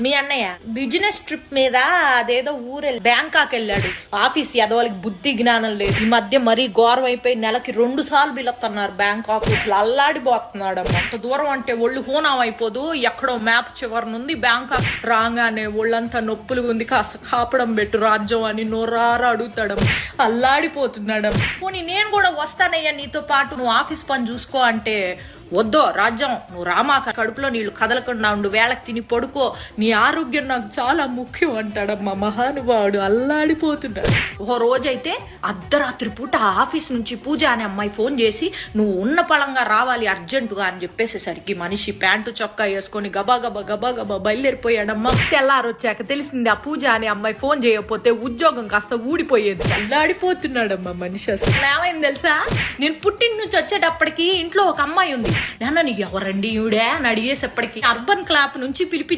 మీ అన్నయ్య business trip మీద అదేదో బ్యాంకాక్ వెళ్ళాడు. ఆఫీస్ ఎదవాళ్ళకి బుద్ధి జ్ఞానం లేదు. ఈ మధ్య మరీ ఘోరం అయిపోయి నెలకి 2 సార్లు పిలుస్తున్నారు బ్యాంక్ ఆఫీస్ లో. అల్లాడిపోతున్నాడు. అంత దూరం అంటే ఒళ్ళు హూనం అయిపోదు. ఎక్కడో మ్యాప్ చివరనుంది బ్యాంకాక్. రాగానే ఒళ్ళంతా నొప్పులు ఉంది, కాస్త కాపడం పెట్టు రాజ్యం అని నోరారా అడుగుతాడు. అల్లాడిపోతున్నాడు. పోనీ నేను కూడా వస్తానయ్యా నీతో పాటు, నువ్వు ఆఫీస్ పని చూసుకో అంటే, వద్దో రాజ్యం నువ్వు రామాక, కడుపులో నీళ్లు కదలకుండా ఉండు, వేళకి తిని పడుకో, నీ ఆరోగ్యం నాకు చాలా ముఖ్యం అంటాడమ్మా మహానుభావుడు. అల్లాడిపోతున్నాడు. ఓ రోజైతే అర్ధరాత్రి పూట ఆఫీస్ నుంచి పూజ అనే అమ్మాయి ఫోన్ చేసి నువ్వు ఉన్న పళంగా రావాలి అర్జెంటుగా అని చెప్పేసేసరికి మనిషి ప్యాంటు చొక్కా వేసుకొని గబా గబా బయలుదేరిపోయాడమ్మా. తెల్లారొచ్చాక తెలిసింది ఆ పూజ అనే అమ్మాయి ఫోన్ చేయకపోతే ఉద్యోగం కాస్త ఊడిపోయేది. అల్లాడిపోతున్నాడమ్మా మనిషి. అసలు ఏమైంది తెలుసా, నేను పుట్టిన నుంచి వచ్చేటప్పటికి ఇంట్లో ఒక అమ్మాయి ఉంది. నాన్న నీ ఎవరండి ఈవిడే అని అడిగేసేప్పటికి అర్బన్ క్లాప్ నుంచి పిలిపించి